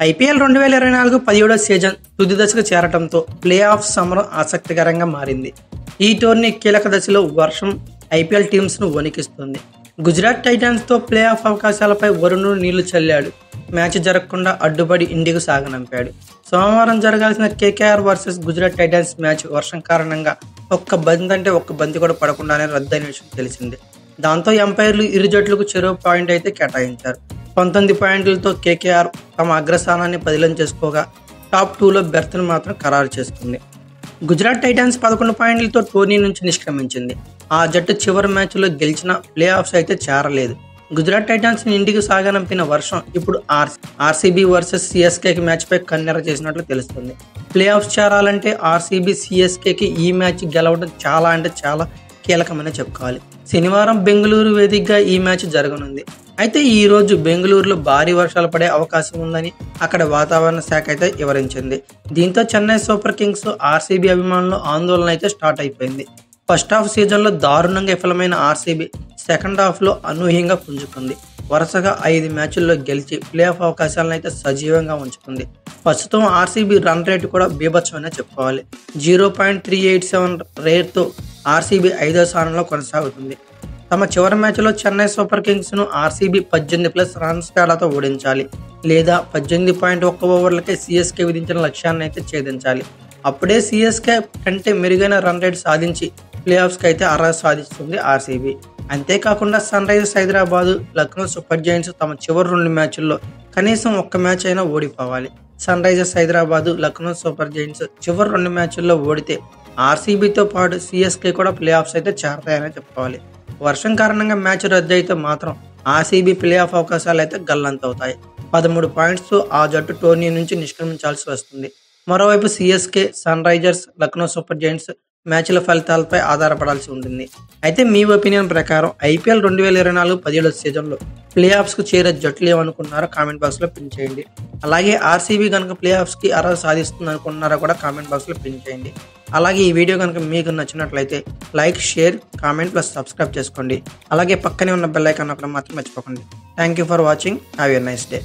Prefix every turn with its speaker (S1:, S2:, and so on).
S1: IPL 2024 17వ season తుది దశకు చేరడంతో ప్లే ఆఫ్ సమరం ఆసక్తికరంగా మారింది. ఈ టోర్నీ కీలక దశలో వర్షం ఐపీఎల్ టీమ్స్ను వణికిస్తుంది. గుజరాత్ టైటాన్స్తో ప్లే ఆఫ్ అవకాశాలపై వరుణుడు నీళ్లు చల్లాడు. మ్యాచ్ జరగకుండా అడ్డుపడి ఇండియాకు సాగనంపాడు. సోమవారం జరగాల్సిన KKR versus Gujarat Titans match వర్షం కారణంగా ఒక్క బంతి కూడా పడకుండానే రద్దయిన విషయం తెలిసిందే. దాంతో ఎంపైర్లు ఇరు జట్లకు చెరో పాయింట్ అయితే కేటాయించారు. 19 పాయింట్లతో కేకేఆర్ తమ అగ్రస్థానాన్ని పదిలం చేసుకోగా టాప్ 2లో బెర్త్ను మాత్రం ఖరారు చేసుకుంది. గుజరాత్ టైటాన్స్ 11 పాయింట్లతో టోర్నీ నుంచి నిష్క్రమించింది. ఆ జట్టు చివరి మ్యాచ్లో గెలిచిన ప్లే ఆఫ్స్ అయితే చేరలేదు. గుజరాత్ టైటాన్స్ ఇంటికి సాగనంపిన వర్షం ఇప్పుడు ఆర్సీబీ వర్సెస్ సిఎస్కేకి మ్యాచ్పై కన్నెర చేసినట్లు తెలుస్తుంది. ప్లే ఆఫ్స్ చేరాలంటే ఆర్సీబీ సిఎస్కేకి ఈ మ్యాచ్ గెలవడం చాలా కీలకమని చెప్పుకోవాలి. శనివారం బెంగళూరు వేదికగా ఈ మ్యాచ్ జరగనుంది. అయితే ఈ రోజు బెంగళూరులో భారీ వర్షాలు పడే అవకాశం ఉందని అక్కడ వాతావరణ శాఖ అయితే వివరించింది. దీంతో చెన్నై సూపర్ కింగ్స్ ఆర్సీబీ అభిమానులు ఆందోళన అయితే స్టార్ట్ అయిపోయింది. ఫస్ట్ హాఫ్ సీజన్లో దారుణంగా విఫలమైన ఆర్సీబీ సెకండ్ హాఫ్లో అనూహ్యంగా పుంజుకుంది. వరుసగా 5 మ్యాచ్ల్లో గెలిచి ప్లే ఆఫ్ అవకాశాలను అయితే సజీవంగా ఉంచుకుంది. ప్రస్తుతం ఆర్సీబీ రన్ రేట్ కూడా బీభత్సమనే చెప్పుకోవాలి. 0.387 రేట్తో ఆర్సీబీ 5వ స్థానంలో కొనసాగుతుంది. తమ చివరి మ్యాచ్లో చెన్నై సూపర్ కింగ్స్ను ఆర్సీబీ 18+ రన్స్ తేడాతో ఓడించాలి, లేదా 18.1 ఓవర్లకే సిఎస్కే విధించిన లక్ష్యాన్ని అయితే ఛేదించాలి. అప్పుడే సిఎస్కే కంటే మెరుగైన రన్ రేట్ సాధించి ప్లే ఆఫ్స్కి అయితే అర్హత సాధిస్తుంది ఆర్సీబీ. అంతేకాకుండా Sunrisers Hyderabad, Lucknow super Giants తమ చివరి 2 మ్యాచ్ల్లో కనీసం ఒక్క మ్యాచ్ అయినా ఓడిపోవాలి. Sunrisers Hyderabad, Lucknow super Giants చివరి 2 మ్యాచ్ల్లో ఓడితే ఆర్సీబీతో పాటు సిఎస్కే కూడా ప్లే ఆఫ్స్ అయితే చేరతాయని చెప్పుకోవాలి. వర్షం కారణంగా మ్యాచ్ రద్దు అయితే మాత్రం ఆర్సీబీ ప్లే ఆఫ్ అవకాశాలు అయితే గల్లంతవుతాయి. 13 పాయింట్స్తో ఆ జట్టు టోర్నీ నుంచి నిష్క్రమించాల్సి వస్తుంది. మరోవైపు CSK, Sunrisers, Lucknow super giants మ్యాచ్ల ఫలితాలపై ఆధారపడాల్సి ఉంటుంది. అయితే మీ ఒపీనియన్ ప్రకారం ఐపీఎల్ 2024 17వ సీజన్లో ప్లే ఆఫ్స్కు చేరే జట్లు ఏమనుకున్నారో కామెంట్ బాక్స్లో పిన్ చేయండి. అలాగే ఆర్సీబీ కనుక ప్లే ఆఫ్స్కి అర్హత సాధిస్తుంది అనుకున్నారో కూడా కామెంట్ బాక్స్లో పిన్ చేయండి. అలాగే ఈ వీడియో కనుక మీకు నచ్చినట్లయితే like, share, comment plus subscribe చేసుకోండి. అలాగే పక్కనే ఉన్న బెల్ ఐకాన్ అక్కడ మాత్రం మర్చిపోకండి. Thank you for watching. Have a nice day.